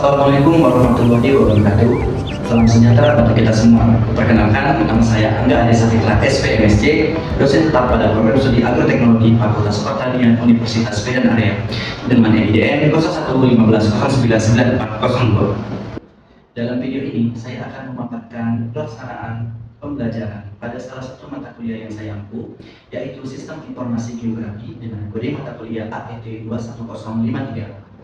Assalamualaikum warahmatullahi wabarakatuh. Salam sejahtera bagi kita semua. Perkenalkan, nama saya Angga Ade Safitra SPMSC, dosen tetap pada program studi Agroteknologi Fakultas Pertanian Universitas Medan Area dengan IDN 0115099402. Dalam video ini, saya akan memaparkan pelaksanaan pembelajaran pada salah satu mata kuliah yang saya ampu, yaitu Sistem Informasi Geografi dengan kode mata kuliah AET 21053.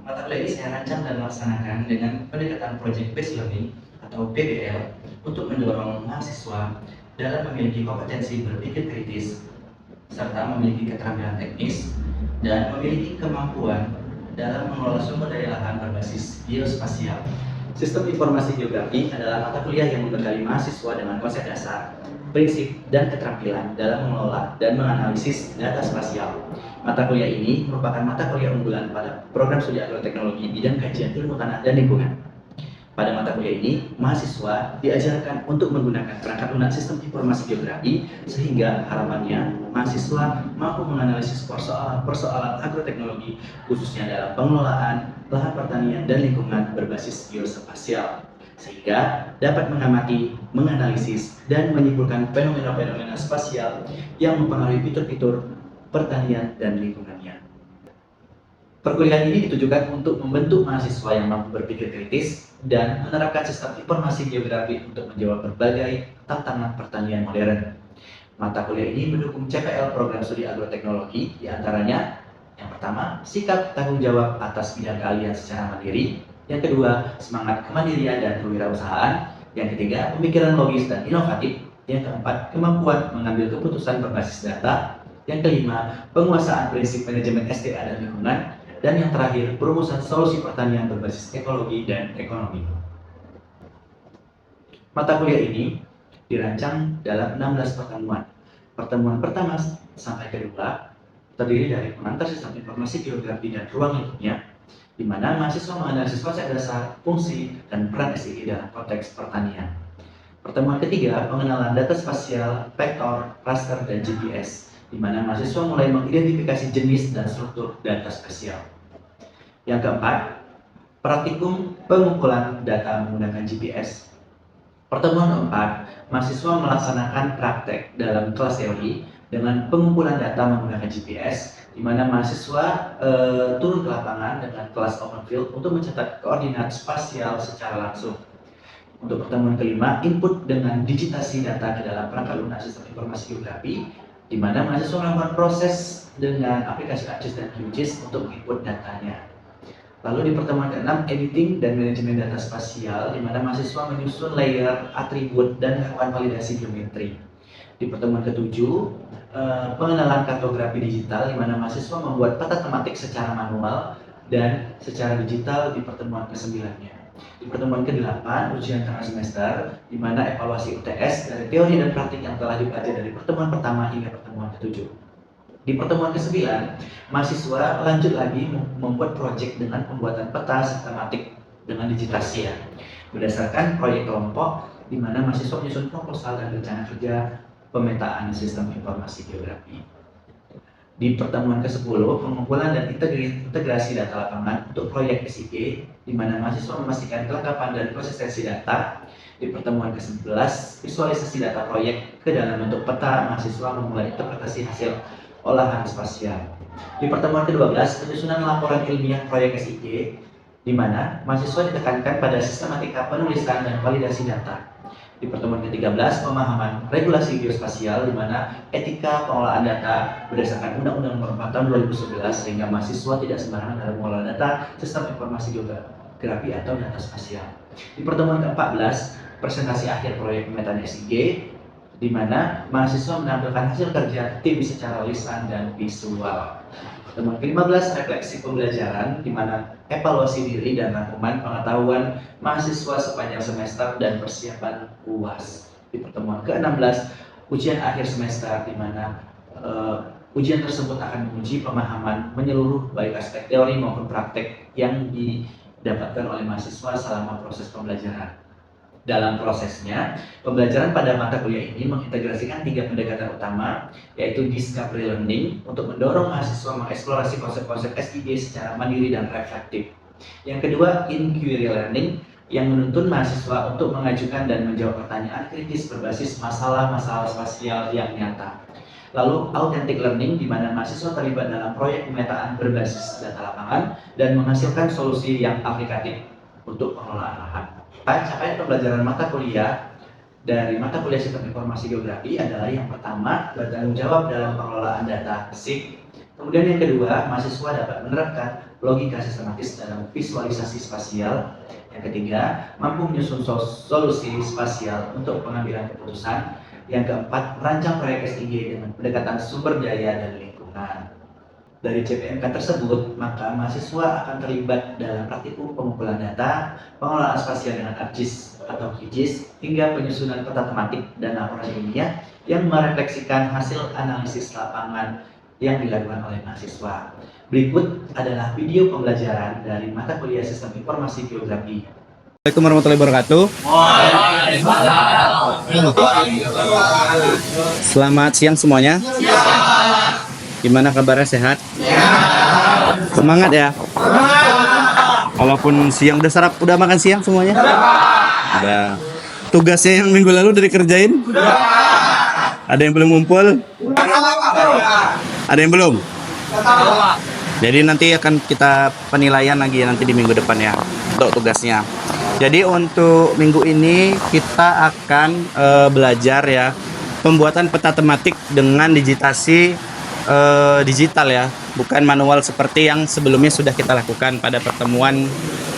Mata kuliah ini saya rancang dan laksanakan dengan pendekatan Project Based Learning atau PBL untuk mendorong mahasiswa dalam memiliki kompetensi berpikir kritis serta memiliki keterampilan teknis dan memiliki kemampuan dalam mengelola sumber daya lahan berbasis geospasial. Sistem Informasi Geografi adalah mata kuliah yang membekali mahasiswa dengan konsep dasar, prinsip, dan keterampilan dalam mengelola dan menganalisis data spasial. Mata kuliah ini merupakan mata kuliah unggulan pada program studi agroteknologi bidang kajian ilmu tanah dan lingkungan. Pada mata kuliah ini, mahasiswa diajarkan untuk menggunakan perangkat lunak sistem informasi geografi sehingga harapannya mahasiswa mampu menganalisis persoalan agroteknologi khususnya dalam pengelolaan lahan pertanian dan lingkungan berbasis geospasial, sehingga dapat mengamati, menganalisis, dan menyimpulkan fenomena-fenomena spasial yang mempengaruhi fitur-fitur pertanian dan lingkungannya. Perkuliahan ini ditujukan untuk membentuk mahasiswa yang mampu berpikir kritis dan menerapkan sistem informasi geografi untuk menjawab berbagai tantangan pertanian modern. Mata kuliah ini mendukung CPL program studi agroteknologi, diantaranya yang pertama, sikap tanggung jawab atas bidang keahlian secara mandiri. Yang kedua, semangat kemandirian dan kewirausahaan. Yang ketiga, pemikiran logis dan inovatif. Yang keempat, kemampuan mengambil keputusan berbasis data. Yang kelima, penguasaan prinsip manajemen SDA dan lingkungan. Dan yang terakhir, perumusan solusi pertanian berbasis ekologi dan ekonomi. Mata kuliah ini dirancang dalam 16 pertemuan. Pertemuan pertama sampai kedua terdiri dari pengantar sistem informasi geografi dan ruang lingkupnya, di mana mahasiswa menganalisis konsep dasar, fungsi, dan peran SIG dalam konteks pertanian. Pertemuan ketiga, pengenalan data spasial, vektor, raster, dan GPS, di mana mahasiswa mulai mengidentifikasi jenis dan struktur data spasial. Yang keempat, praktikum pengumpulan data menggunakan GPS. Pertemuan keempat, mahasiswa melaksanakan praktek dalam kelas teori dengan pengumpulan data menggunakan GPS, di mana mahasiswa turun ke lapangan dengan kelas open field untuk mencatat koordinat spasial secara langsung. Untuk pertemuan kelima, input dengan digitasi data ke dalam perangkat lunak sistem informasi geografi, di mana mahasiswa melakukan proses dengan aplikasi ArcGIS dan QGIS untuk menginput datanya. Lalu di pertemuan ke-6, editing dan manajemen data spasial, di mana mahasiswa menyusun layer, atribut, dan melakukan validasi geometri. Di pertemuan ke-7, pengenalan kartografi digital, di mana mahasiswa membuat peta tematik secara manual dan secara digital di pertemuan ke-9-nya. Di pertemuan ke-8, ujian tengah semester, di mana evaluasi UTS dari teori dan praktik yang telah dipelajari dari pertemuan pertama hingga pertemuan ke-7. Di pertemuan ke-9, mahasiswa lanjut lagi membuat proyek dengan pembuatan peta sistematik dengan digitasi ya. Berdasarkan proyek kelompok, di mana mahasiswa menyusun proposal dan rencana kerja pemetaan sistem informasi geografi. Di pertemuan ke-10, pengumpulan dan integrasi data lapangan untuk proyek SIG, di mana mahasiswa memastikan kelengkapan dan konsistensi data. Di pertemuan ke-11, visualisasi data proyek ke dalam bentuk peta, mahasiswa memulai interpretasi hasil olahan spasial. Di pertemuan ke-12, penyusunan laporan ilmiah proyek SIG, di mana mahasiswa ditekankan pada sistematika penulisan dan validasi data. Di pertemuan ke-13, pemahaman regulasi geospasial, di mana etika pengelolaan data berdasarkan Undang-Undang Nomor 4 Tahun 2011, sehingga mahasiswa tidak sembarangan dalam mengelola data sistem informasi geografi atau data spasial. Di pertemuan ke-14, presentasi akhir proyek pemetaan SIG, di mana mahasiswa menampilkan hasil kerja tim secara lisan dan visual. Pertemuan ke-15, refleksi pembelajaran, di mana evaluasi diri dan rangkuman pengetahuan mahasiswa sepanjang semester dan persiapan UAS. Di pertemuan ke-16, ujian akhir semester, di mana ujian tersebut akan menguji pemahaman menyeluruh baik aspek teori maupun praktek yang didapatkan oleh mahasiswa selama proses pembelajaran. Dalam prosesnya, pembelajaran pada mata kuliah ini mengintegrasikan 3 pendekatan utama, yaitu discovery learning untuk mendorong mahasiswa mengeksplorasi konsep-konsep SIG secara mandiri dan reflektif. Yang kedua, inquiry learning yang menuntun mahasiswa untuk mengajukan dan menjawab pertanyaan kritis berbasis masalah-masalah spasial yang nyata. Lalu authentic learning di mana mahasiswa terlibat dalam proyek pemetaan berbasis data lapangan dan menghasilkan solusi yang aplikatif untuk pengelolaan lahan. Capaian pembelajaran mata kuliah dari mata kuliah Sistem Informasi Geografi adalah yang pertama, bertanggung jawab dalam pengelolaan data fisik. Kemudian yang kedua, mahasiswa dapat menerapkan logika sistematis dalam visualisasi spasial. Yang ketiga, mampu menyusun solusi spasial untuk pengambilan keputusan. Yang keempat, merancang proyek S3 dengan pendekatan sumber daya dan lingkungan. Dari CPMK tersebut, maka mahasiswa akan terlibat dalam praktikum pengumpulan data, pengelolaan spasial dengan ArcGIS atau QGIS, hingga penyusunan peta tematik dan laporan ilmiah yang merefleksikan hasil analisis lapangan yang dilakukan oleh mahasiswa. Berikut adalah video pembelajaran dari mata kuliah Sistem Informasi Geografi. Assalamualaikum warahmatullahi wabarakatuh. Selamat siang semuanya. Gimana kabarnya, sehat? Semangat ya. Walaupun siang udah udah makan siang semuanya? Udah. Tugasnya yang minggu lalu udah dikerjain? Ada yang belum ngumpul? Ada yang belum? Jadi nanti akan kita penilaian lagi nanti di minggu depan ya untuk tugasnya. Jadi untuk minggu ini kita akan belajar ya pembuatan peta tematik dengan digitasi digital ya, bukan manual seperti yang sebelumnya sudah kita lakukan pada pertemuan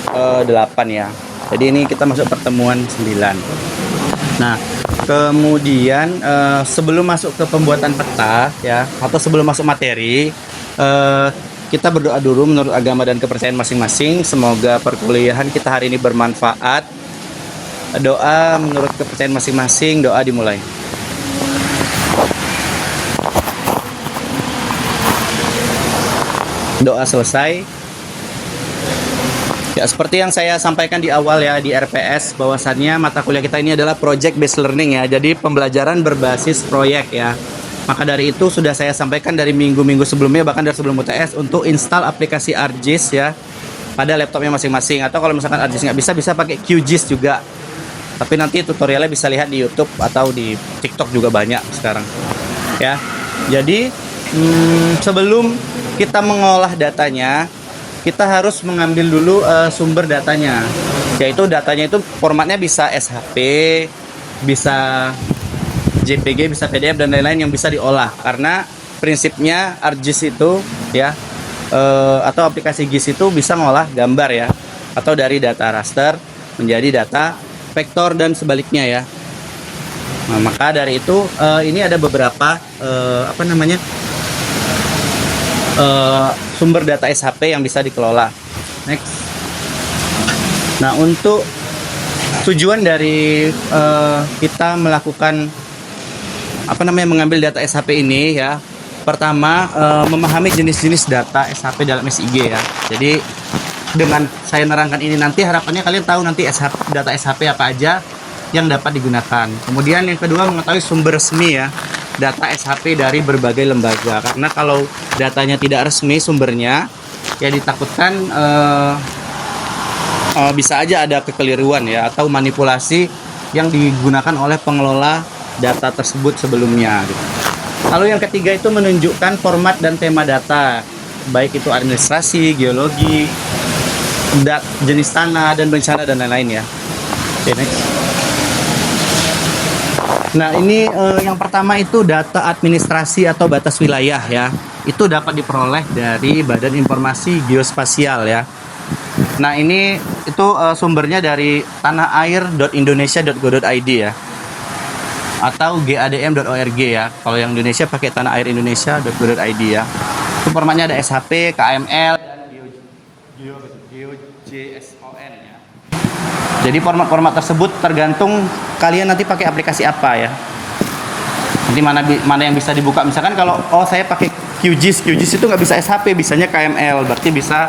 8 ya. Jadi ini kita masuk pertemuan 9. Nah, kemudian sebelum masuk ke pembuatan peta ya atau sebelum masuk materi, kita berdoa dulu menurut agama dan kepercayaan masing-masing. Semoga perkuliahan kita hari ini bermanfaat. Doa menurut kepercayaan masing-masing, doa dimulai. Doa selesai. Ya, seperti yang saya sampaikan di awal ya di RPS, bahwasannya mata kuliah kita ini adalah project based learning ya. Jadi pembelajaran berbasis proyek ya. Maka dari itu sudah saya sampaikan dari minggu-minggu sebelumnya, bahkan dari sebelum UTS, untuk install aplikasi ArcGIS ya pada laptopnya masing-masing. Atau kalau misalkan ArcGIS nggak bisa pakai QGIS juga. Tapi nanti tutorialnya bisa lihat di YouTube atau di TikTok juga banyak sekarang. Ya, jadi sebelum kita mengolah datanya, kita harus mengambil dulu sumber datanya. Yaitu datanya itu formatnya bisa SHP, bisa JPG, bisa PDF dan lain-lain yang bisa diolah. Karena prinsipnya ArcGIS itu ya atau aplikasi GIS itu bisa ngolah gambar ya, atau dari data raster menjadi data vektor dan sebaliknya ya. Nah, maka dari itu ini ada beberapa sumber data SHP yang bisa dikelola. Next. Nah, untuk tujuan dari kita melakukan mengambil data SHP ini ya, pertama memahami jenis-jenis data SHP dalam SIG ya. Jadi dengan saya nerangkan ini nanti harapannya kalian tahu nanti data SHP apa aja yang dapat digunakan. Kemudian yang kedua, mengetahui sumber resmi ya data SHP dari berbagai lembaga. Karena kalau datanya tidak resmi sumbernya, ya ditakutkan bisa aja ada kekeliruan ya atau manipulasi yang digunakan oleh pengelola data tersebut sebelumnya gitu. Lalu yang ketiga itu menunjukkan format dan tema data, baik itu administrasi, geologi, jenis tanah dan bencana dan lain-lain ya. Oke, next. Nah, ini yang pertama itu data administrasi atau batas wilayah ya. Itu dapat diperoleh dari Badan Informasi Geospasial ya. Nah, ini itu sumbernya dari tanaair.indonesia.go.id ya. Atau gadm.org ya. Kalau yang Indonesia pakai tanaair.indonesia.go.id ya. Itu formatnya ada SHP, KML, dan GeoJSON ya. Jadi format-format tersebut tergantung kalian nanti pakai aplikasi apa ya. Nanti mana yang bisa dibuka. Misalkan kalau saya pakai QGIS itu nggak bisa SHP, bisanya KML, berarti bisa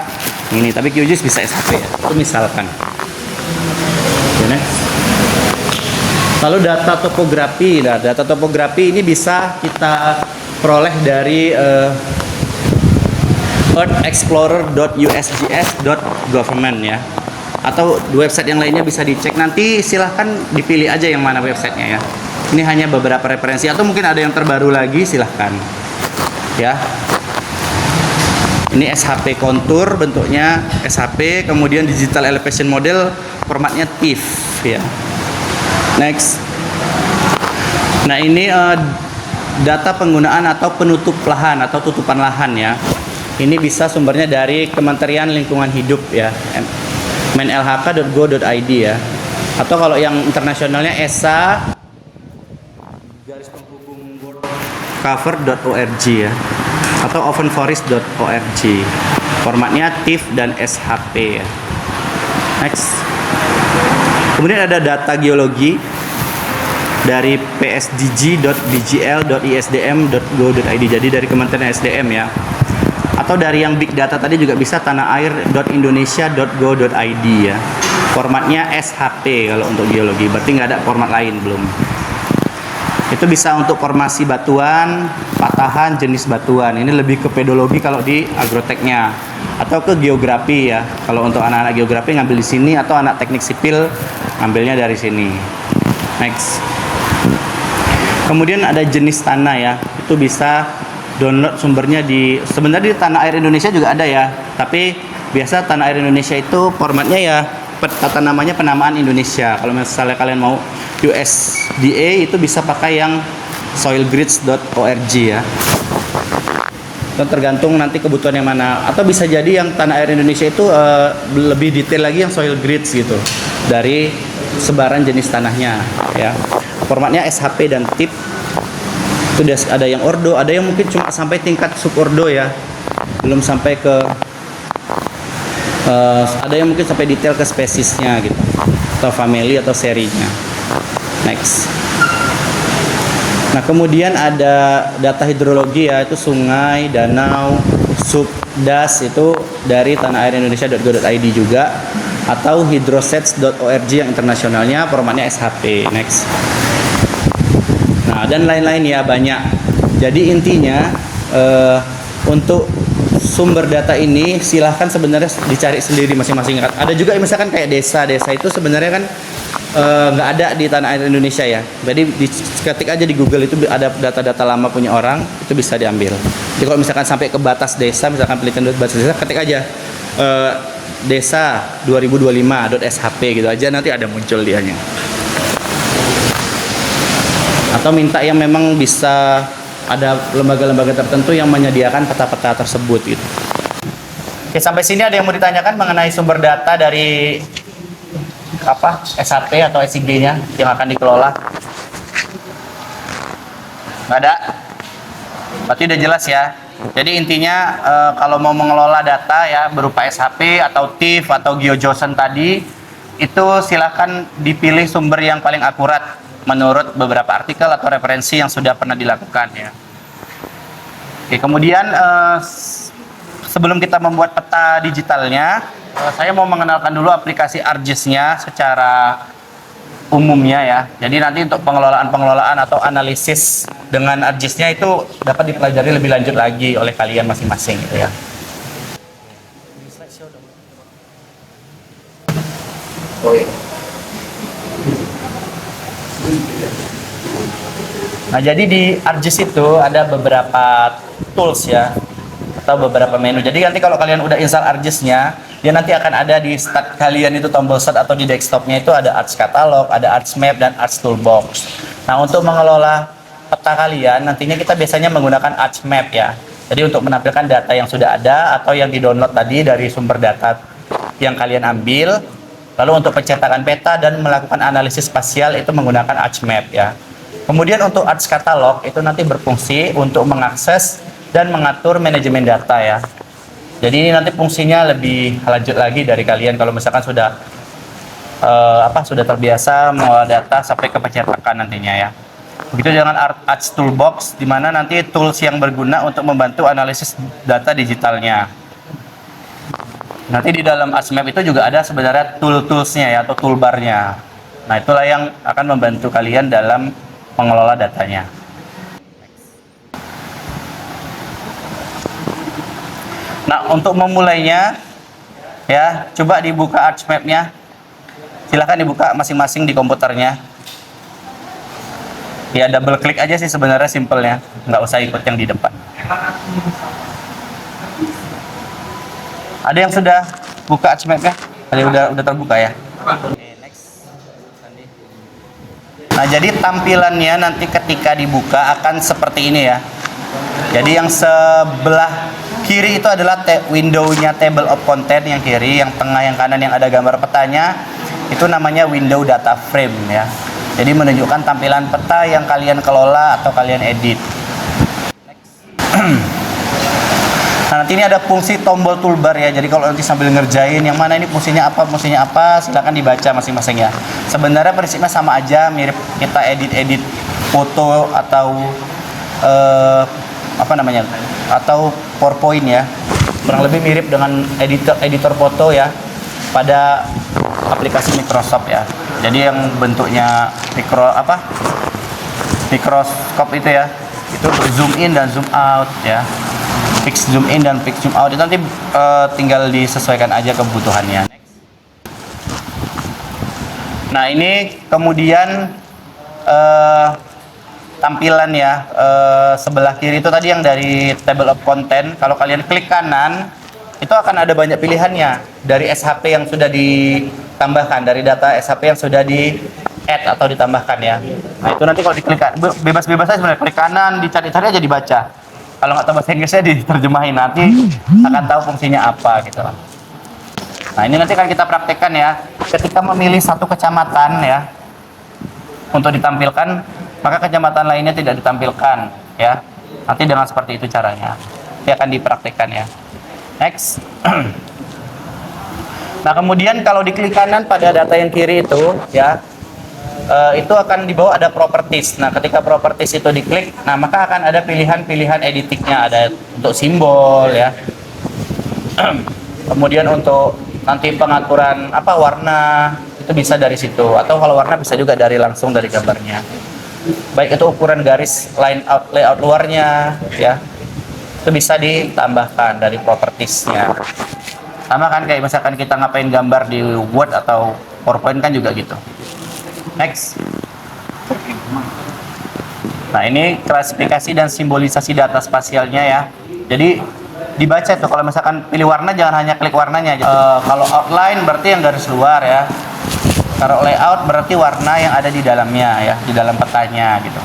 ini. Tapi QGIS bisa SHP ya. Itu misalkan. Oke, next. Lalu data topografi. Nah, data topografi ini bisa kita peroleh dari earthexplorer.usgs.government ya. Atau website yang lainnya bisa dicek, nanti silahkan dipilih aja yang mana websitenya ya. Ini hanya beberapa referensi, atau mungkin ada yang terbaru lagi, silahkan ya. Ini SHP kontur, bentuknya SHP, kemudian digital elevation model, formatnya TIFF ya. Next. Nah ini data penggunaan atau penutup lahan atau tutupan lahan ya. Ini bisa sumbernya dari Kementerian Lingkungan Hidup ya, menlhk.go.id ya. Atau kalau yang internasionalnya ESA garis penghubung cover.org ya, atau openforest.org. Formatnya TIFF dan SHP ya. Next. Kemudian ada data geologi dari psdg.dgl.isdm.go.id, jadi dari Kementerian SDM ya. Atau dari yang big data tadi juga bisa tanahair.indonesia.go.id ya. Formatnya SHP kalau untuk geologi, berarti nggak ada format lain belum. Itu bisa untuk formasi batuan, patahan, jenis batuan. Ini lebih ke pedologi kalau di agroteknya, atau ke geografi ya. Kalau untuk anak-anak geografi ngambil di sini, atau anak teknik sipil ngambilnya dari sini. Next. Kemudian ada jenis tanah ya. Itu bisa download sumbernya sebenarnya di Tanah Air Indonesia juga ada ya. Tapi biasa Tanah Air Indonesia itu formatnya ya tata namanya penamaan Indonesia. Kalau misalnya kalian mau USDA itu bisa pakai yang soilgrids.org ya. Itu tergantung nanti kebutuhan yang mana. Atau bisa jadi yang Tanah Air Indonesia itu lebih detail lagi yang soil grids gitu, dari sebaran jenis tanahnya ya. Formatnya SHP dan TIP. Itu ada yang ordo, ada yang mungkin cuma sampai tingkat subordo ya, belum sampai ke ada yang mungkin sampai detail ke spesiesnya gitu, atau family atau serinya. Next. Nah kemudian ada data hidrologi ya, itu sungai, danau, subdas itu dari tanahirindonesia.go.id juga, atau hydrosets.org yang internasionalnya, formatnya SHP. Next. Nah dan lain-lain ya, banyak. Jadi intinya untuk sumber data ini silahkan sebenarnya dicari sendiri masing-masing. Ada juga misalkan kayak desa itu sebenarnya kan nggak ada di Tanah Air Indonesia ya. Jadi ketik aja di Google itu ada data-data lama punya orang, itu bisa diambil. Jadi kalau misalkan sampai ke batas desa, misalkan penelitian batas desa, ketik aja desa 2025.shp gitu aja, nanti ada muncul dianya. Atau minta yang memang bisa ada lembaga-lembaga tertentu yang menyediakan peta-peta tersebut gitu. Oke, sampai sini ada yang mau ditanyakan mengenai sumber data dari SHP atau SIG-nya yang akan dikelola? Nggak ada? Berarti udah jelas ya. Jadi intinya kalau mau mengelola data ya berupa SHP atau TIFF atau GeoJOSN tadi, itu silahkan dipilih sumber yang paling akurat menurut beberapa artikel atau referensi yang sudah pernah dilakukan ya. Oke, kemudian sebelum kita membuat peta digitalnya, saya mau mengenalkan dulu aplikasi ArcGIS-nya secara umumnya ya. Jadi nanti untuk pengelolaan atau analisis dengan ArcGIS-nya itu dapat dipelajari lebih lanjut lagi oleh kalian masing-masing gitu ya. Nah, jadi di ArcGIS itu ada beberapa tools ya, atau beberapa menu. Jadi nanti kalau kalian udah install ArcGIS-nya, dia nanti akan ada di start kalian itu, tombol start atau di desktopnya itu ada Arch Catalog, ada Arch Map, dan Arch Toolbox. Nah, untuk mengelola peta kalian, nantinya kita biasanya menggunakan Arch Map ya. Jadi untuk menampilkan data yang sudah ada atau yang di-download tadi dari sumber data yang kalian ambil. Lalu untuk pencetakan peta dan melakukan analisis spasial itu menggunakan Arch Map ya. Kemudian untuk Arch Catalog itu nanti berfungsi untuk mengakses dan mengatur manajemen data ya. Jadi ini nanti fungsinya lebih lanjut lagi dari kalian kalau misalkan sudah sudah terbiasa mengolah data sampai ke pencetakan nantinya ya. Begitu dengan Arch Toolbox, di mana nanti tools yang berguna untuk membantu analisis data digitalnya. Nanti di dalam Arch Map itu juga ada sebenarnya toolsnya ya, atau toolbarnya. Nah itulah yang akan membantu kalian dalam mengelola datanya. Nah, untuk memulainya, ya, coba dibuka Archmap-nya. Silahkan dibuka masing-masing di komputernya. Ya, double klik aja sih sebenarnya simpelnya. Nggak usah ikut yang di depan. Ada yang sudah buka Archmap-nya? Ada yang udah terbuka ya? Oke, next. Nah, jadi tampilannya nanti ketika dibuka akan seperti ini ya. Jadi yang sebelah kiri itu adalah window-nya table of content yang kiri, yang tengah yang kanan yang ada gambar petanya itu namanya window data frame ya. Jadi menunjukkan tampilan peta yang kalian kelola atau kalian edit. Nah, nanti ini ada fungsi tombol toolbar ya. Jadi kalau nanti sambil ngerjain yang mana ini fungsinya apa, silakan dibaca masing-masing ya. Sebenarnya prinsipnya sama aja, mirip kita edit-edit foto atau atau PowerPoint ya. Kurang lebih mirip dengan editor foto ya pada aplikasi Microsoft ya. Jadi yang bentuknya mikroskop itu ya, itu zoom in dan zoom out ya. Fix zoom in dan fix zoom out itu nanti tinggal disesuaikan aja kebutuhannya. Nah, ini kemudian tampilan ya, sebelah kiri itu tadi yang dari table of content. Kalau kalian klik kanan itu akan ada banyak pilihannya dari SHP yang sudah ditambahkan, dari data SHP yang sudah di add atau ditambahkan ya. Nah, itu nanti kalau diklik bebas-bebas aja sebenarnya, klik kanan dicari-cari aja dibaca. Kalau nggak tahu bahasa Inggrisnya diterjemahin, nanti akan tahu fungsinya apa gitu. Nah, ini nanti akan kita praktekkan ya. Ketika memilih satu kecamatan ya untuk ditampilkan, maka kecamatan lainnya tidak ditampilkan ya. Nanti dengan seperti itu caranya. Ini akan dipraktekkan ya. Next. Nah, kemudian kalau diklik kanan pada data yang kiri itu ya, itu akan dibawa ada properties. Nah, ketika properties itu diklik, nah maka akan ada pilihan-pilihan editingnya, ada untuk simbol ya. Kemudian untuk nanti pengaturan warna itu bisa dari situ, atau kalau warna bisa juga langsung dari gambarnya. Baik itu ukuran garis layout luarnya ya, itu bisa ditambahkan dari propertiesnya. Sama kan kayak misalkan kita ngapain gambar di Word atau PowerPoint kan juga gitu. Next. Nah, ini klasifikasi dan simbolisasi data spasialnya ya. Jadi dibaca tuh, kalau misalkan pilih warna jangan hanya klik warnanya. Kalau outline berarti yang garis luar ya. Kalau layout berarti warna yang ada di dalamnya ya, di dalam petanya gitu.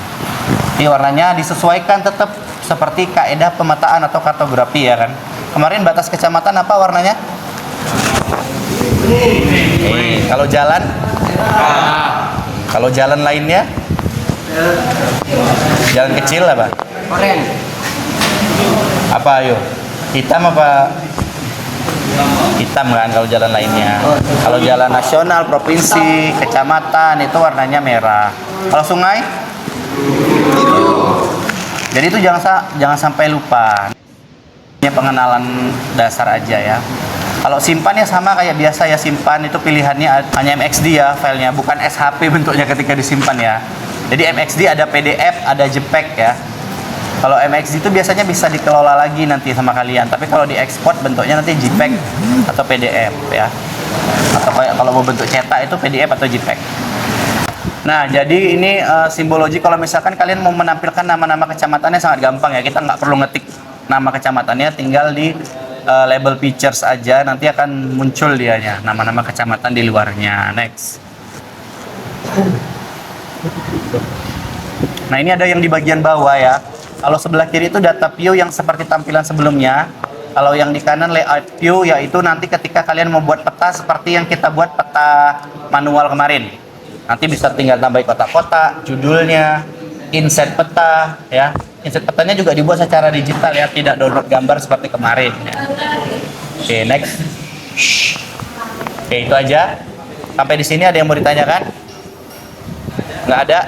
Jadi warnanya disesuaikan tetap seperti kaidah pemetaan atau kartografi ya kan. Kemarin batas kecamatan apa warnanya? Kalau jalan? Kalau jalan lainnya? Jalan kecil apa? Oranye. Apa ayo? Hitam apa? Hitam kan kalau jalan lainnya. Kalau jalan nasional, provinsi, kecamatan itu warnanya merah. Kalau sungai? Jadi itu jangan sampai lupa. Ini pengenalan dasar aja ya. Kalau simpan ya sama kayak biasa ya, simpan itu pilihannya hanya MXD ya filenya, bukan SHP bentuknya ketika disimpan ya. Jadi MXD ada PDF, ada JPEG ya. Kalau MXD itu biasanya bisa dikelola lagi nanti sama kalian, tapi kalau diekspor bentuknya nanti JPEG atau PDF ya. Atau kayak kalau mau bentuk cetak itu PDF atau JPEG. Nah, jadi ini simbologi kalau misalkan kalian mau menampilkan nama-nama kecamatannya sangat gampang ya. Kita nggak perlu ngetik nama kecamatannya, tinggal di label features aja, nanti akan muncul dianya nama-nama kecamatan di luarnya. Next. Nah, ini ada yang di bagian bawah ya. Kalau sebelah kiri itu data view yang seperti tampilan sebelumnya. Kalau yang di kanan layout view, yaitu nanti ketika kalian membuat peta seperti yang kita buat peta manual kemarin. Nanti bisa tinggal tambahin kotak-kotak, judulnya, insert peta ya. Insert petanya juga dibuat secara digital ya, tidak download gambar seperti kemarin ya. Oke, next. Oke, itu aja. Sampai di sini ada yang mau ditanyakan? Nggak ada?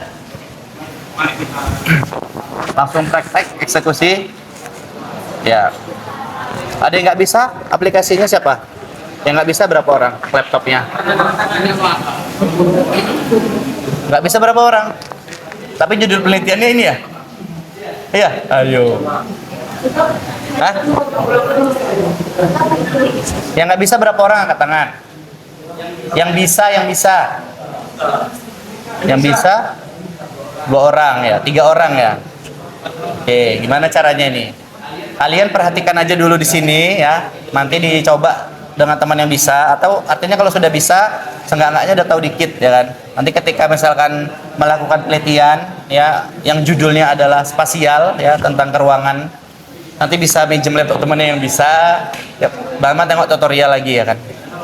Langsung praktek eksekusi. Ya. Ada yang nggak bisa? Aplikasinya siapa? Yang nggak bisa berapa orang? Laptopnya? Nggak bisa berapa orang? Tapi judul penelitiannya ini ya? Iya, ayo. Hah? Yang nggak bisa berapa orang angkat tangan? Yang bisa, yang bisa 2 orang ya, 3 orang ya. Oke, gimana caranya ini? Kalian perhatikan aja dulu di sini ya. Nanti dicoba dengan teman yang bisa, atau artinya kalau sudah bisa, seenggak-enggaknya udah tahu dikit ya kan. Nanti ketika misalkan melakukan penelitian ya, yang judulnya adalah spasial ya, tentang keruangan, nanti bisa minjem laptop temennya yang bisa ya, Bama tengok tutorial lagi ya kan.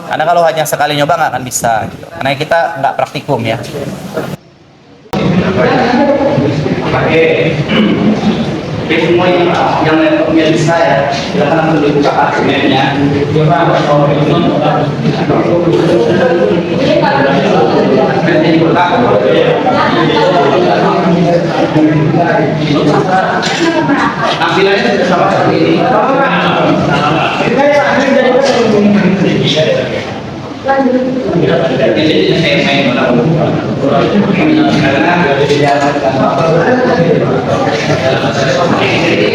Karena kalau hanya sekali nyoba nggak akan bisa gitu. Karena kita nggak praktikum ya. Oke, semua yang laptopnya bisa ya, silakan langsung dibuka argumennya. Argumennya dibuka. Tampilannya sudah sama seperti ini. Jadi saya main ini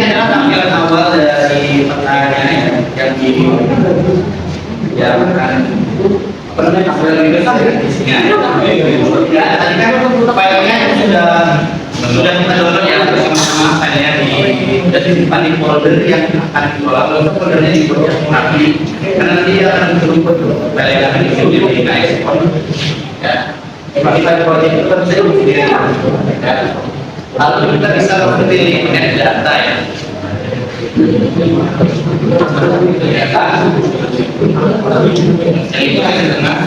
adalah tampilan awal dari pertanyaannya yang di yang akan tampilan lebih besar di sini. Ya, tadi kan filenya sudah kita download ya bersama-sama, filenya sudah disimpan di folder yang akan dikelola. Kalau foldernya dibuat rapi, karena nanti dia akan berubah file yang akan kita ekspor. Ya, file project itu tentu saja sendiri. Ya, lalu kita bisa seperti ini data ya. Ini ada tengah.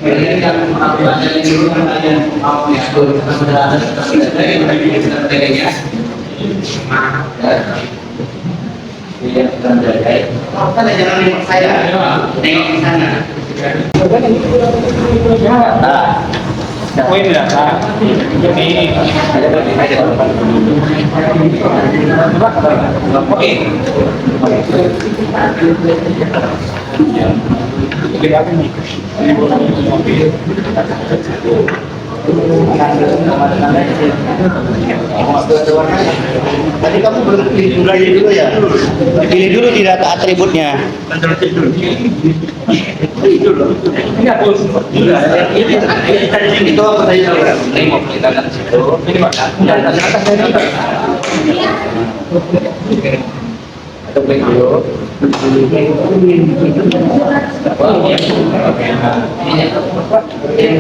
Ini yang melakukan dari dulu kalian mau ya, sudah ada strateginya. Iya, kita jaga. Kan jangan nengok saya, nengok di sana. Poin data ini Tadi kamu belum pilih dulu ya? Dipilih dulu di data atributnya. ini hapus. Itu apa tadi? Ini mau kita lihat situ. Ini Pak. Dan atas saya dapat. Kita klik dulu. Ini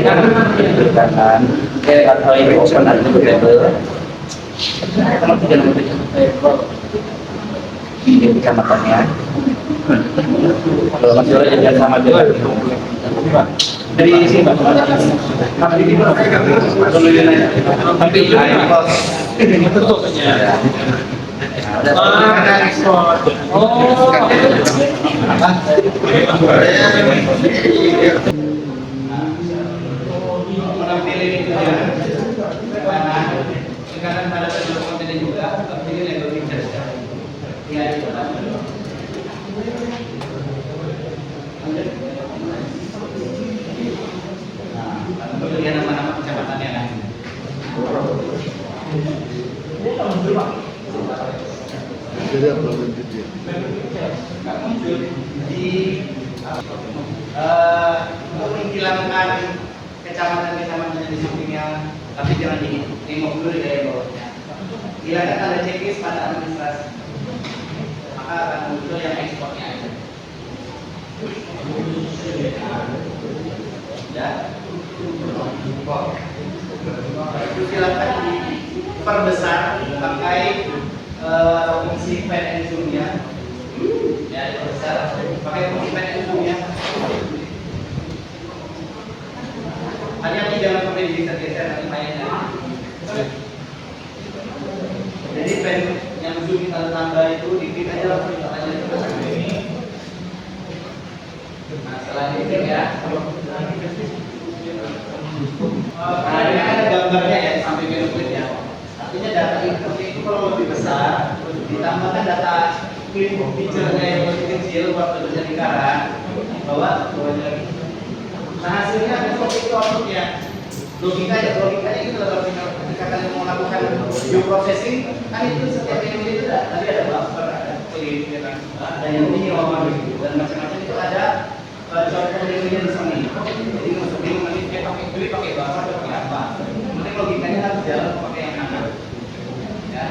kan atau ini open attribute. Kamu tidak ini kecamatannya. Kalau masih ada jadi sama juga. Dari sini Pak. Tapi ini ini tutupnya. Ada ekspor. Oh. Apa? Menampilkan itu ya. Sekarang pada konten juga, ini level pictures ya. Iya, itu Pak. Nah, lihat nama-nama kecamatannya kan. Nggak muncul di untuk menghilangkan kecamatan-kecamatan di sampingnya, tapi jangan di-remove dulu dari bawahnya. Hilangkan tanda checklist pada administrasi, maka akan muncul yang ekspornya aja. Ya, itu silakan diperbesar pakai fungsi pen and zoom-nya. Ya, diperbesar pakai fungsi pen and zoom-nya. Hanya jangan sampai digeser-geser nanti mainnya. Jadi pen yang zoom kita tambah itu dikit aja langsung kita aja ini. Nah, setelah ini ya. Karena ini ada gambarnya ya sampai ke ya. Artinya data input itu kalau lebih besar, ditambahkan data picture-nya yang lebih kecil waktu kerja lingkaran, bawah lagi. Nah hasilnya seperti itu outputnya. Logikanya itu adalah ketika kalian mau melakukan bioprocessing, kan itu setiap ini itu tadi ada buffer, ada clean, ada yang ini gitu, dan macam-macam itu ada contoh reagentnya di sini. Jadi nggak usah bingung nanti dia pakai beli pakai buffer atau pakai apa. Mungkin logikanya harus jalan pakai yang mana. Ya,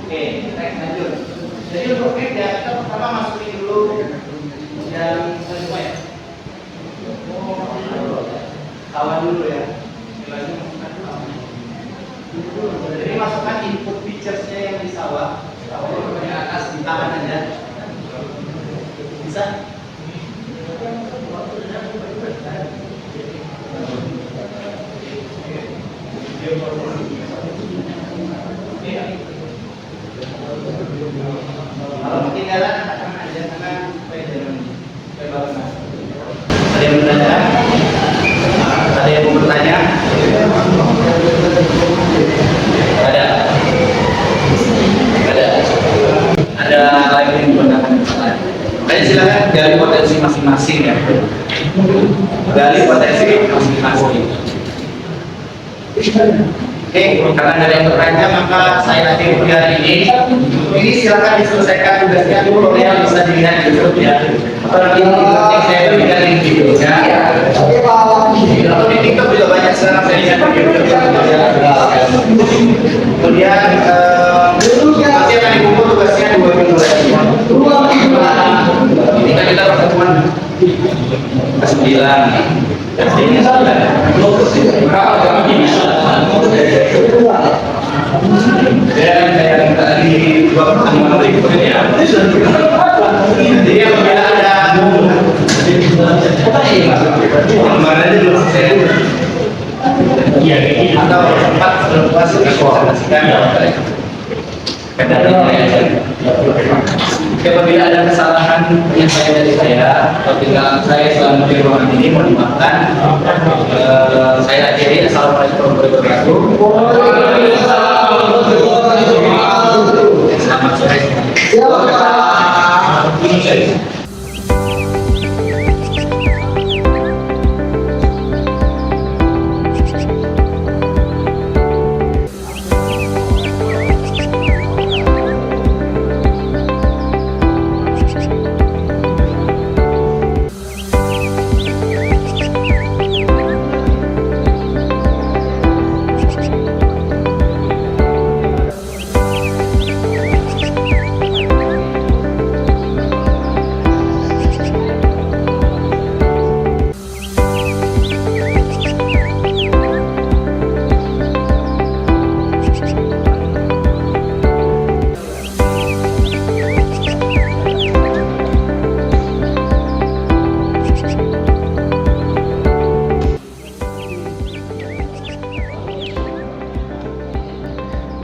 oke, next lanjut. Jadi untuk cake ya kita pertama masukin dulu yang kedua ya. Kawan dulu ya. Jadi masukkan input features-nya yang di sawah, di atas di tangan aja. Bisa? Kalau ketinggalan akan aja karena ada yang bertanya? Ada yang mau bertanya? Ada? Ada lagi yang menggunakan pertanyaan? Baik, silakan gali potensi masing-masing ya. Gali potensi masing-masing. Oke, karena ada yang bertanya maka saya nanti hari ini silakan diselesaikan tugasnya dulu yang bisa dilihat di YouTube ya. Atau nanti saya berikan link videonya. Atau di TikTok juga banyak sekarang saya lihat video. Kemudian nanti akan dikumpul tugasnya 2 minggu lagi. Ini kan kita pertemuan ke-9. Ini salah. Dan saya minta di 2 pertemuan berikutnya. Jadi apabila ada kemarin aja dulu saya atau sempat belum puas dikonsultasikan apabila ada kesalahan yang saya dari saya atau tinggal saya selama di ruangan ini mau dimaafkan. Saya akhiri. Assalamualaikum warahmatullahi wabarakatuh. Selamat sore.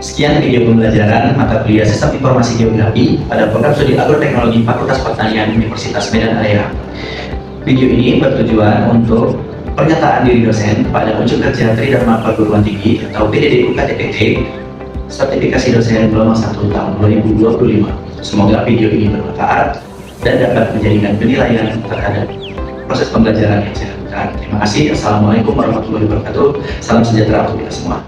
Sekian video pembelajaran mata kuliah Sistem Informasi Geografi pada program studi Agroteknologi Fakultas Pertanian Universitas Medan Area. Video ini bertujuan untuk pernyataan diri dosen pada unsur kerja Tridharma Perguruan Tinggi atau PDD UKTPT sertifikasi dosen gelombang 1 tahun 2025. Semoga video ini bermanfaat dan dapat menjadikan penilaian terhadap proses pembelajaran yang saya lakukan. Terima kasih. Assalamualaikum warahmatullahi wabarakatuh. Salam sejahtera untuk kita semua.